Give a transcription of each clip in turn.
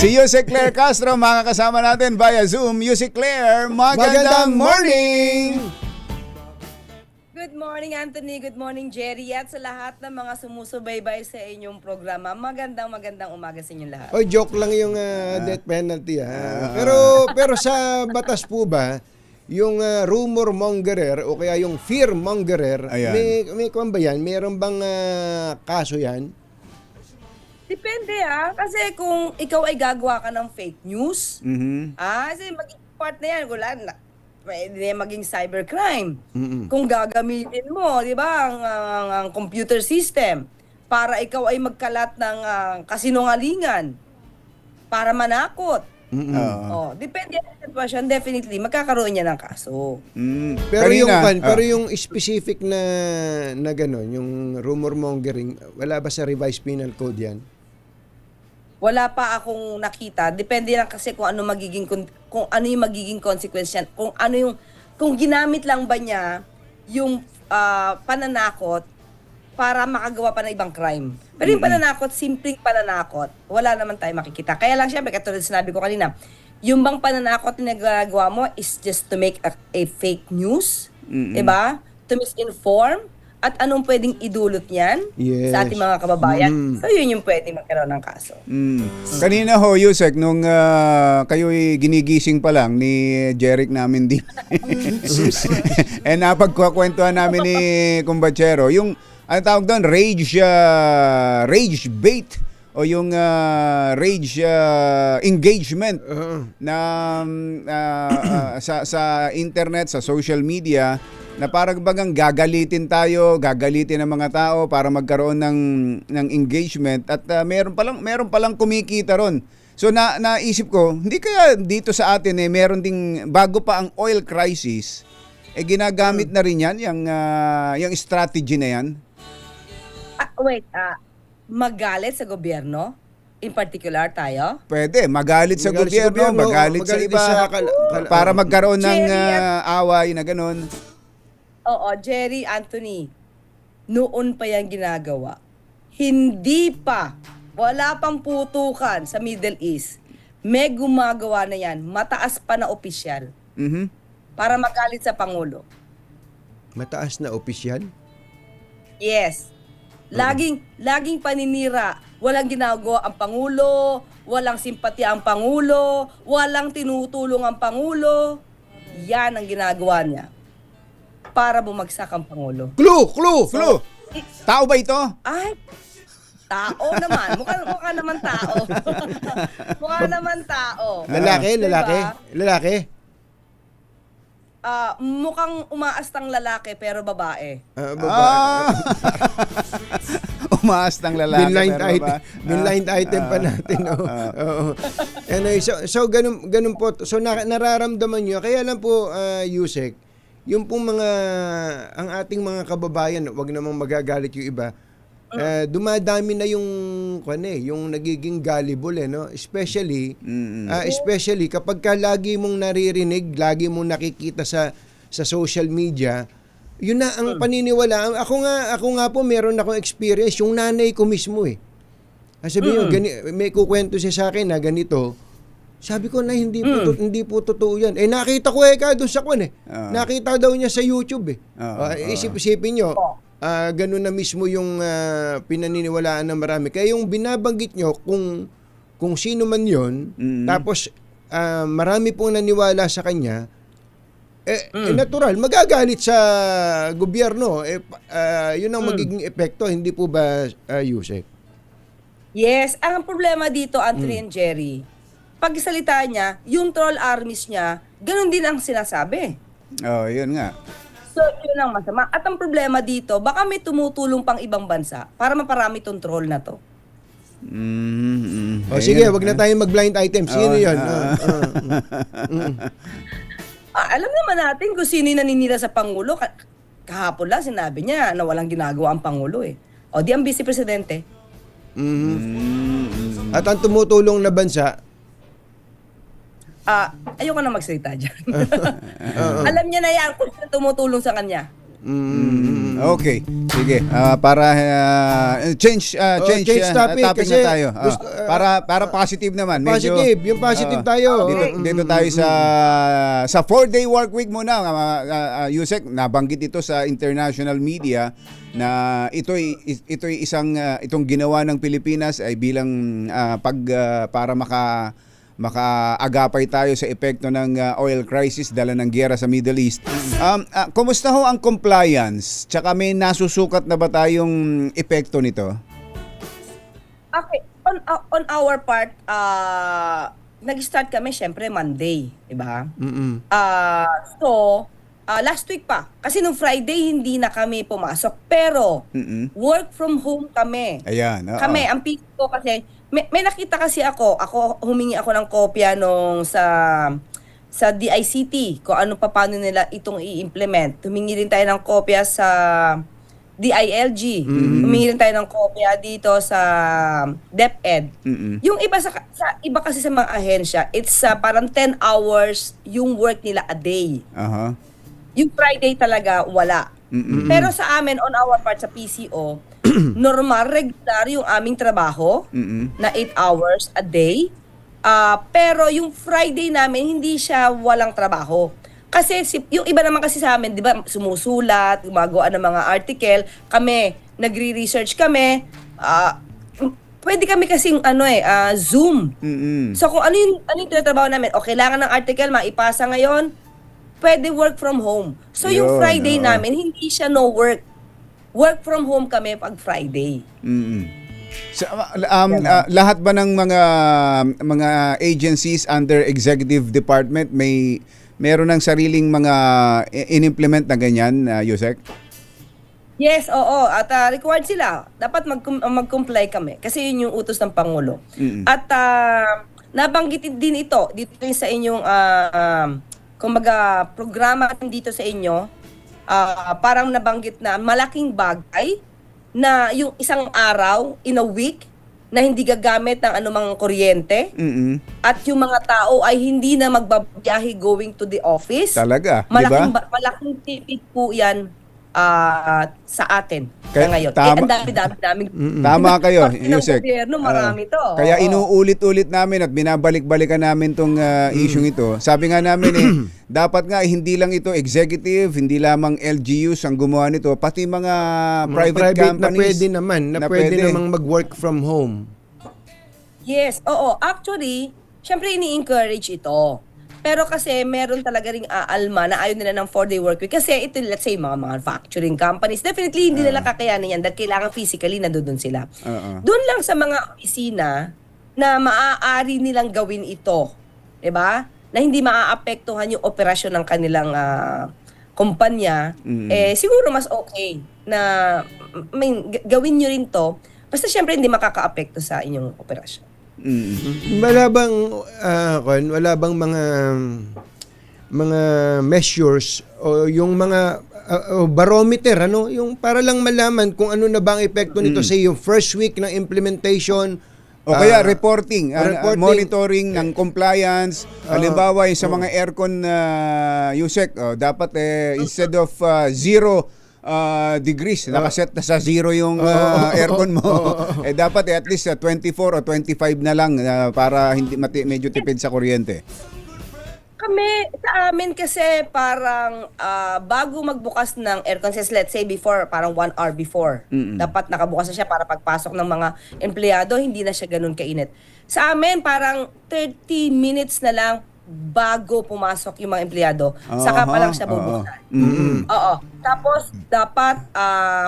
Si Yusek Claire Castro, mga kasama natin via Zoom. Yusek Claire, magandang morning! Good morning, Anthony. Good morning, Jerry. At sa lahat ng mga sumusubaybay sa inyong programa, magandang umaga sa inyong lahat. Oy, joke lang yung death penalty pero sa batas po ba yung rumor mongerer o kaya yung fear mongerer, Ayan. may kwan ba yan? Meron bang kaso yan? Depende kasi kung ikaw ay gagawa ka ng fake news, kasi maging part na yan, wala na. Pwede maging cybercrime. Kung gagamitin mo, di ba, ang computer system para ikaw ay magkalat ng kasinungalingan, para manakot. Depende sa sitwasyon, definitely magkakaroon niya ng kaso. Pero Kanina, pero yung specific na gano'n, yung rumor mongering, wala ba sa revised penal code yan? Wala pa akong nakita. Depende lang kasi kung ano yung magiging consequence yan. Kung ginamit lang ba niya yung pananakot para makagawa pa ng ibang crime. Pero yung pananakot, simpleng pananakot, wala naman tayo makikita. Kaya lang syempre, katulad sinabi ko kanina, yung bang pananakot na nagagawa mo is just to make a fake news, diba? To misinform, at anong pwedeng idulot niyan sa ating mga kababayan. So yun yung pwedeng magkaroon ng kaso. Kanina ho, Yusek, nung kayo'y ginigising pa lang ni Jeric namin din. Napagkukwentuhan namin ni Kumbachero, yung ano tawag doon, rage bait o yung rage engagement na sa internet, sa social media, na parang bagang gagalitin ng mga tao para magkaroon ng engagement at meron palang kumikita ron. So naisip ko, hindi kaya dito sa atin meron ding bago pa ang oil crisis, ginagamit na rin yan yung strategy na yan. Magalit sa gobyerno? In particular tayo? Pwede, magalit sa gobyerno, magalit sa iba, para magkaroon ng away na ganun. Oo, Jerry, Anthony, noon pa yan ginagawa. Hindi pa, wala pang putukan sa Middle East. May gumagawa na yan, mataas pa na opisyal, para magalit sa Pangulo. Mataas na opisyal? Yes. Laging paninira. Walang ginagawa ang Pangulo, walang simpatya ang Pangulo, walang tinutulong ang Pangulo. Yan ang ginagawa niya para bumagsak ang Pangulo. Clue! Tao ba ito? Ay, tao naman. Mukha naman tao. Mukha naman tao. Lalaki? Mukhang umaastang lalaki pero babae. Umaastang lalaki. Binline item pa natin. Anyway, so ganun po. So nararamdaman nyo. Kaya lang po, Yusek, yung pong ang ating mga kababayan, wag namang magagalit yung iba, dumadami na yung nagiging gullible, no? Especially kapag lagi mong naririnig, lagi mong nakikita sa social media, yun na ang paniniwala. Ako nga po, meron akong experience, yung nanay ko mismo Sabi niyo, may kukwento siya sa akin na ganito. Sabi ko na hindi po totoo yan. Nakita ko doon sa nakita daw niya sa YouTube Isip-isipin niyo, ganun na mismo yung pinaniniwalaan ng marami. Kaya yung binabanggit nyo, kung sino man yon, tapos marami pong naniwala sa kanya, natural, magagalit sa gobyerno. Yun ang magiging epekto, hindi po ba, Yusek? Yes, ang problema dito, Anthony and Jerry, pagsalita niya, yung troll armies niya, ganun din ang sinasabi. Yun nga. So, yun ang masama. At ang problema dito, baka may tumutulong pang ibang bansa para maparami tong troll na to. Sige, wag na tayong mag-blind item. Sino yun? Alam naman natin kung sino yung naninira sa Pangulo. Kahapon lang sinabi niya na walang ginagawa ang Pangulo O di ang Vice Presidente. At ang tumutulong na bansa, ayoko na magsalita dyan. Alam niya na yan kung sino tumutulong sa kanya. Okay. Sige. Para change topic kasi na tayo. Para positive naman. Medyo, Positive, yung positive tayo. dito tayo sa 4-day work week muna. Yusek, nabanggit ito sa international media na ito'y itong ginawa ng Pilipinas ay bilang para makaagapay tayo sa epekto ng oil crisis dala ng giyera sa Middle East. Kumusta ho ang compliance? Tsaka may nasusukat na ba tayong epekto nito? Okay, on our part, nag-start kami syempre Monday, 'di ba? Last week pa. Kasi nung Friday hindi na kami pumasok, pero work from home kami. Ayan. Oo. Kami, ang piso ko kasi may nakita kasi ako humingi ako ng kopya nung sa DICT kung paano nila itong i-implement. Humingi rin tayo ng kopya sa DILG. Humingi rin tayo ng kopya dito sa DepEd. Yung iba iba kasi sa mga ahensya, it's parang 10 hours yung work nila a day. Aha. Yung Friday talaga wala. Pero sa amin on our part sa PCO, normal, regular yung aming trabaho na 8 hours a day. Pero yung Friday namin, hindi siya walang trabaho. Kasi yung iba naman kasi sa amin, di ba, sumusulat, gumagawa ng mga article. Kami, nagre-research kami. Pwede kami kasing Zoom. So kung ano yung tinatrabaho namin, o kailangan ng article, maipasa ngayon, pwede work from home. So yung Friday namin, hindi siya no work. Work from home kami pag Friday. So, lahat ba ng mga agencies under executive department meron ng sariling mga in-implement na ganyan, Yusek? Yes, oo. At required sila. Dapat mag-comply kami. Kasi yun yung utos ng Pangulo. At nabanggit din ito dito sa inyong kumbaga programa dito sa inyo. Parang nabanggit na malaking bagay na yung isang araw in a week na hindi gagamit ng anumang kuryente at yung mga tao ay hindi na magbabiyahe going to the office. Talaga, malaking tipid po yan sa atin ngayon. Ang dami-dami. Tama kayo, Yusek. Gobyerno, marami to. Kaya inuulit-ulit namin at binabalik-balikan namin tong isyung ito. Sabi nga namin dapat nga hindi lang ito executive, hindi lamang LGUs ang gumawa nito, pati mga private companies na pwede namang mag-work from home. Yes, oo. Actually, syempre ini-encourage ito. Pero kasi meron talaga ring aalma na ayaw nila ng 4-day work week. Kasi ito, let's say, mga manufacturing companies, definitely hindi nila kakayanin yan dahil kailangan physically nandun sila. Doon lang sa mga opisina na maaari nilang gawin ito. Diba? Na hindi maaapektuhan yung operasyon ng kanilang kumpanya. Siguro mas okay na gawin nyo rin to. Basta syempre hindi makakaapekto sa inyong operasyon. Wala bang mga measures o yung mga barometer yung para lang malaman kung ano na ba ang epekto nito sa yung first week ng implementation o kaya reporting, monitoring ng compliance. Halimbawa yung sa mga aircon Yusek, dapat instead of 0 degrees, nakaset na sa 0 yung aircon mo. Dapat at least 24 o 25 na lang para hindi medyo tipid sa kuryente. Sa amin kasi parang bago magbukas ng aircon, let's say before, parang 1 hour before, dapat nakabukas na siya para pagpasok ng mga empleyado, hindi na siya ganun kainit. Sa amin, parang 30 minutes na lang bago pumasok yung mga empleyado. Saka pa lang siya bubuksan. Oo. Tapos, dapat,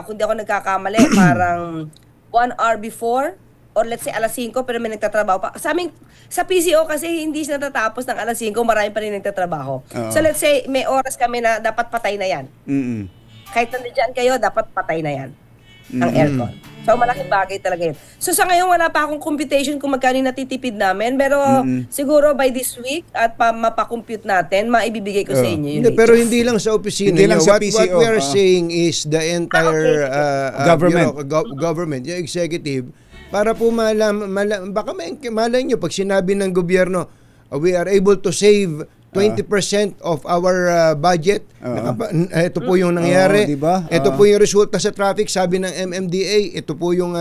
kung di ako nagkakamali, parang 1 hour before, or let's say alas 5, pero may nagtatrabaho pa. Sa PCO kasi hindi siya natatapos ng alas 5, marami pa rin nagtatrabaho. So let's say, may oras kami na dapat patay na yan. Kahit nandiyan kayo, dapat patay na yan ang aircon. So, malaking bagay talaga yun. So, sa ngayon, wala pa akong computation kung magkano natitipid namin. Pero, siguro by this week at mapakompute natin, maibibigay ko sa inyo yun. Pero hindi lang sa opisina. Hindi lang sa What PCO. we are saying is the entire government, yung executive, para po baka malay nyo, pag sinabi ng gobyerno, we are able to save 20% of our budget. Ito po yung Oo, nangyari. diba? Ito po yung resulta sa traffic, sabi ng MMDA. Ito po yung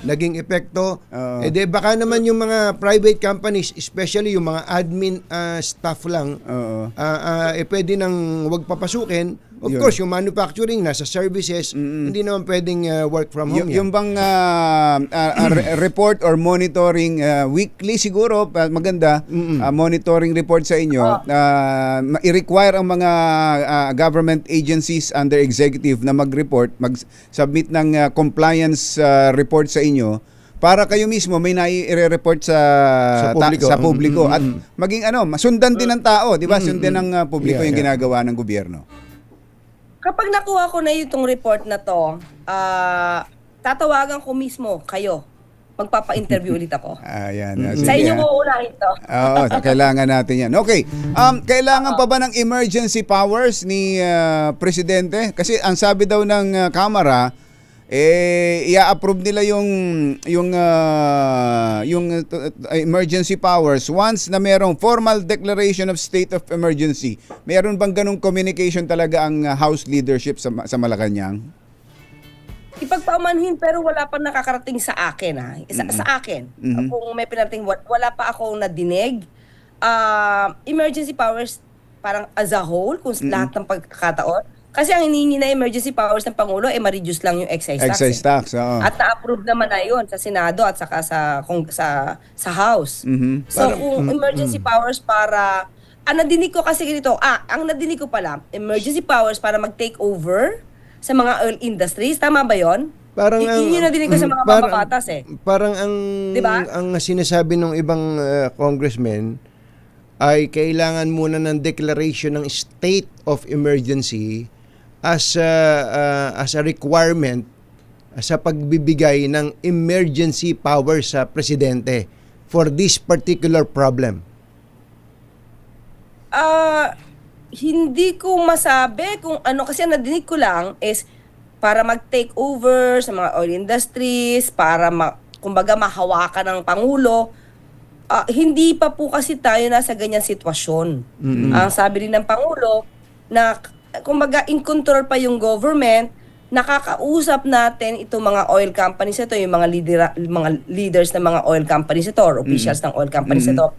naging epekto. Baka naman yung mga private companies, especially yung mga admin staff lang, pwede nang wag papasukin. Of Yun. course, yung manufacturing, nasa services, hindi naman pwedeng work from home Yung bang report or monitoring weekly siguro maganda monitoring report sa inyo i-require ang mga government agencies under executive na mag-report, mag-submit ng compliance report sa inyo para kayo mismo may nai-report sa publiko at maging masundan din ng tao, di ba? Sundan ng publiko yung ginagawa ng gobyerno. Kapag nakuha ko na itong report na to, tatawagan ko mismo kayo. Magpapa-interview ulit ako. Ayan. Sa inyo ko unahin to. Oo, kailangan natin yan. Okay. Kailangan pa ba ng emergency powers ni Presidente? Kasi ang sabi daw ng Kamara, i-approve nila yung emergency powers once na merong formal declaration of state of emergency. Meron bang ganung communication talaga ang House leadership sa Malacanang? Ipagpaumanhin pero wala pa nakakarating sa akin sa akin. Kung may pinarating, wala pa akong nadinig. Emergency powers parang as a whole, kung lahat ng pagkakataon. Kasi ang hinihingi na emergency powers ng Pangulo ma-reduce lang yung excise tax. Excise tax, oo. At na-approve naman na yun sa Senado at saka sa House. So kung emergency powers para ang nadinig ko kasi ganito, ang nadinig ko pala, emergency powers para mag-take over sa mga oil industries, tama ba 'yon? Parang yun yung nadinig ko sa mga mababatas Parang ang diba? Ang sinasabi ng ibang congressmen ay kailangan muna ng declaration ng state of emergency as a requirement sa pagbibigay ng emergency power sa presidente for this particular problem. Hindi ko masabi kung ano, kasi nadinig ko lang is para mag-take over sa mga oil industries, para kumbaga mahawakan ng Pangulo. Hindi pa po kasi tayo nasa ganyang sitwasyon. Ang sabi rin ng Pangulo na kumbaga in control pa yung government, nakakausap natin itong mga oil companies ito, yung mga leaders ng mga oil companies ito or officials ng oil companies ito.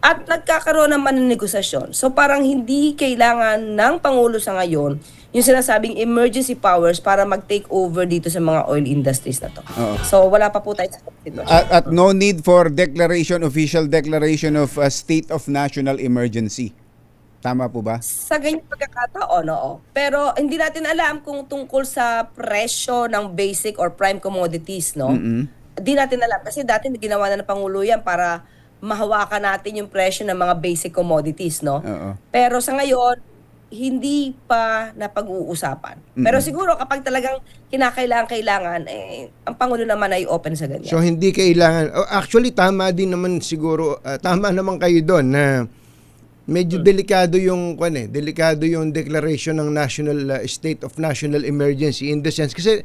At nagkakaroon naman ng negosasyon. So parang hindi kailangan ng Pangulo sa ngayon yung sinasabing emergency powers para mag-take over dito sa mga oil industries na to. So wala pa po tayo sa sitwasyon. At no need for official declaration of state of national emergency. Tama po ba? Sa ganyang pagkakataon, oo. Pero hindi natin alam kung tungkol sa presyo ng basic or prime commodities, no? Hindi natin alam. Kasi dati ginawa na ng Pangulo yan para mahawakan natin yung presyo ng mga basic commodities, no? Pero sa ngayon, hindi pa napag-uusapan. Pero siguro kapag talagang kinakailangan, ang Pangulo naman ay open sa ganyan. So hindi kailangan, actually tama din naman siguro, tama naman kayo doon na medyo delikado yung declaration ng national state of national emergency in the sense kasi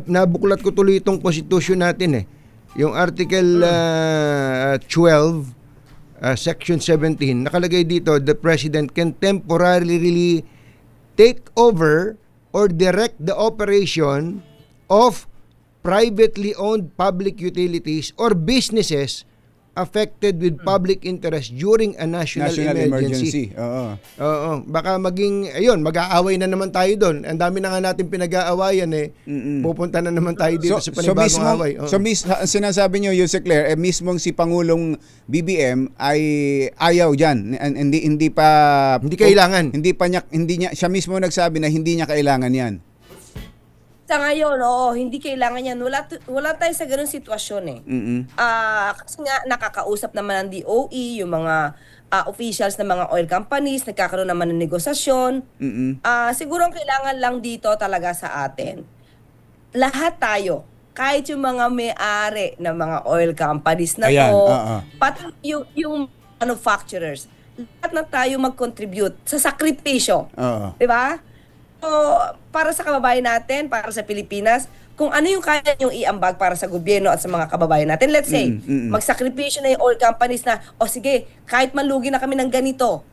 nabuklat ko tuloy itong constitution natin yung article 12 section 17 nakalagay dito, the president can temporarily take over or direct the operation of privately owned public utilities or businesses affected with public interest during a national emergency. Oo. Baka maging, mag-aaway na naman tayo doon. Ang dami na nga natin pinag-aawayan Pupunta na naman tayo dito sa panibagong away. So sinasabi nyo, Yusek Claire, mismong si Pangulong BBM ay ayaw dyan. Hindi kailangan. Siya mismo nagsabi na hindi niya kailangan yan. Sa ngayon, hindi kailangan yan. Wala tayo sa ganung sitwasyon kasi nga nakakausap naman ng DOE, yung mga officials ng mga oil companies, nagkakaroon naman ng negosasyon. Siguro ang kailangan lang dito talaga sa atin, lahat tayo, kahit yung mga may-ari ng mga oil companies na pati yung manufacturers, lahat na tayo mag-contribute sa sakripisyo. Diba? So, para sa kababayan natin, para sa Pilipinas, kung ano yung kaya niyong iambag para sa gobyerno at sa mga kababayan natin. Let's say, magsakripisyo na yung oil companies na, o sige, kahit malugi na kami ng ganito,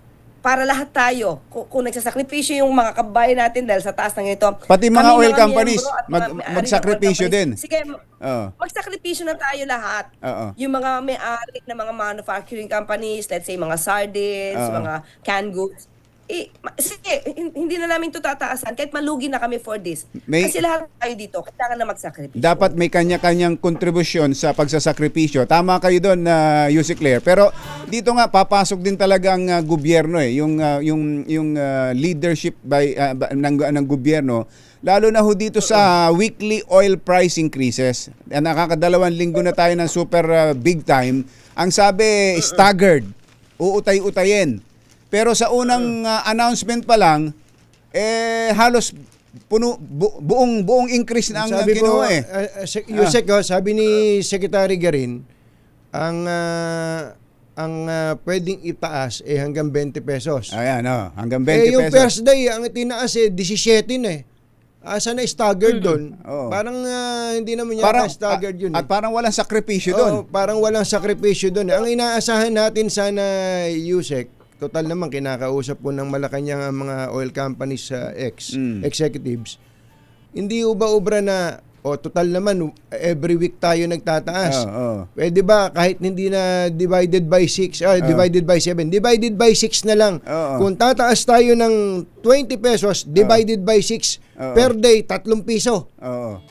para lahat tayo, kung nagsasakripisyo yung mga kababayan natin dahil sa taas ng ito. Pati mga kami oil mga companies, miyembro at mga may-ari ng magsakripisyo oil din. companies, sige, Oo. magsakripisyo na tayo lahat. Oo. Yung mga may-ari ng mga manufacturing companies, let's say mga sardines, Oo. mga canned goods, sige, hindi na namin ito tataasan kahit malugi na kami for this. Kasi lahat tayo dito, kailangan na magsakripisyo. Dapat may kanya-kanyang kontribusyon sa pagsasakripisyo. Tama kayo doon na Yusek Claire. Pero dito nga papasok din talaga ang gobyerno yung leadership ng gobyerno. Lalo na ho dito sa weekly oil price increases. Nakakadalawang linggo na tayo ng super big time. Ang sabi staggered, uutay-utayin. Pero sa unang announcement pa lang, halos buong increase na ang Sabi ko, kinuha Yusek, sabi ni Secretary Garin, ang pwedeng itaas hanggang 20 pesos. Ayan, hanggang 20 Yung pesos. first day, ang itinaas 17 na eh. Asa na staggered doon? Oo. Parang hindi naman yata staggered yun. At parang walang sakripisyo doon. Parang walang sakripisyo doon. Ang inaasahan natin sana, Yusek, total naman kinakausap po ng Malacanang ang mga oil companies executives. Hindi ubra na total naman every week tayo nagtataas. Pwede ba kahit hindi na divided by 6, divided by 7, divided by 6 na lang. Kung tataas tayo ng 20 pesos divided by 6 per day, 3 piso.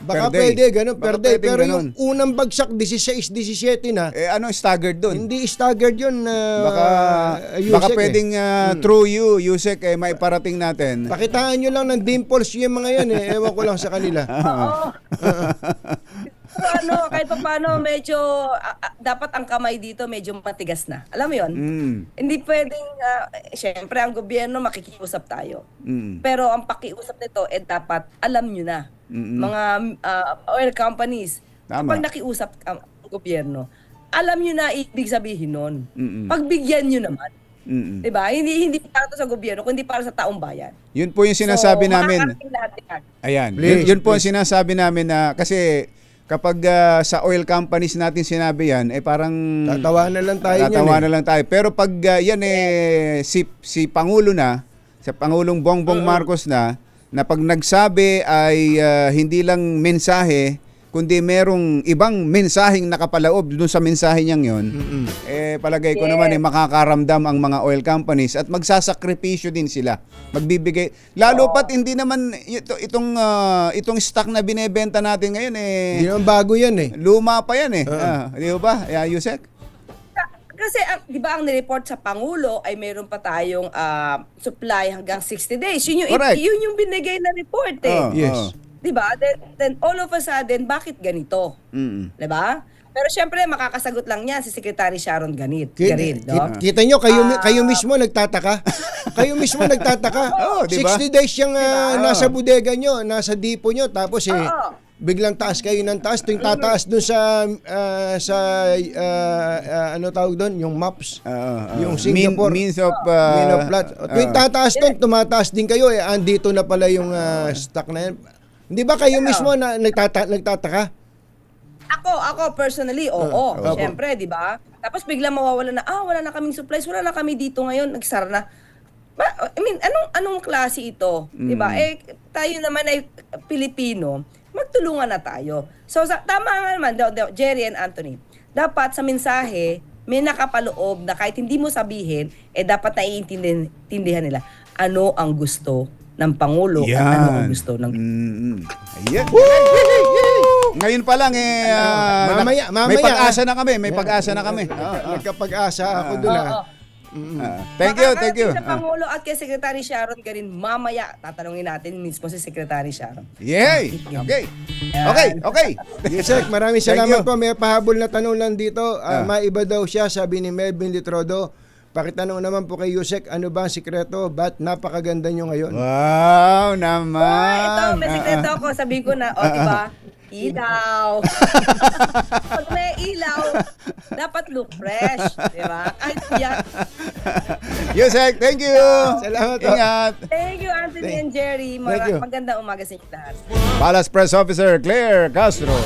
Baka pwede ganun per day. Pero yung unang bagsak 16, 17 na. Ano staggered doon? Hindi staggered yun. Baka pwedeng through you, Yusek, may parating natin. Pakitaan nyo lang ng dimples yung mga yan. Ewan ko lang sa kanila. Pero kahit pa paano, medyo, dapat ang kamay dito medyo matigas na. Alam mo yun? Hindi pwedeng, syempre ang gobyerno makikiusap tayo. Pero ang pakiusap nito, dapat alam nyo na. Mga oil companies, kapag nakiusap ang gobyerno, alam nyo na ibig sabihin nun. Pagbigyan nyo naman. Diba? Hindi para to sa gobyerno, kundi para sa taong bayan. Yun po yung sinasabi namin. Makakarating lahat yan. Ayan. Please, Yun po ang sinasabi namin na kasi kapag sa oil companies natin sinabi yan, parang Tatawanan lang tayo niyan. tatawanan lang tayo. Pero pag yan si Pangulo na, sa Pangulong Bongbong Marcos na pag nagsabi ay hindi lang mensahe, kundi merong ibang mensaheng nakapalaob dun sa mensahe niyang yon, palagay ko naman makakaramdam ang mga oil companies at magsasakripisyo din sila. Magbibigay, lalo pat hindi naman itong stock na binebenta natin ngayon Hindi naman bago yan eh. luma pa yan di ba, Yusek? Kasi, di ba ang nireport sa Pangulo ay meron pa tayong supply hanggang 60 days. Yun yung binigay na report Yes. Diba? Then all of a sudden, bakit ganito? Diba? Pero syempre, makakasagot lang niya si Secretary Sharon Garin. No? Kita nyo, kayo mismo nagtataka. Kayo mismo nagtataka. Diba? 60 days yung nasa bodega nyo, nasa depo nyo, tapos biglang taas kayo ng taas. Tuwing tataas dun sa ano tawag doon? Yung maps. Yung Singapore. Means of Tuwing tataas doon, tumataas din kayo. Andito na pala yung stock na yan. Hindi ba kayo mismo na nagtataka? Ako personally, oo. Siyempre, di ba? Tapos biglang mawawala na, wala na kaming supplies, wala na kami dito ngayon, nagsara na. I mean, anong klase ito? Di ba? Tayo naman ay Pilipino, magtulungan na tayo. So, tama nga naman, Jerry and Anthony, dapat sa mensahe, may nakapaloob na kahit hindi mo sabihin, dapat naiintindihan nila ano ang gusto ng Pangulo at ano ang gusto ng... Ayan. Ngayon pa lang mamaya, may pag-asa na kami, Nagkapag-asa ako doon Thank you. Sa Pangulo at kay Secretary Sharon Garin, mamaya tatanungin natin mismo si Secretary Sharon. Yay! Okay. Yusek, maraming Thank salamat you. po. May pahabol na tanong lang dito. Maiba daw siya, sabi ni Melvin Litrodo. Pakitanong naman po kay Yusek, ano ba ang sikreto? Ba't napakaganda nyo ngayon? Wow, naman. Ito, may sikreto ako. Sabihin ko na, diba? Ilaw. Pag may ilaw, dapat look fresh. Diba? Kahit yan. Yusek, thank you. Salamat po. Ingat. Thank you, Anthony and Jerry. Thank you. Magandang umaga sa inyo lahat. Palace Press Officer Claire Castro.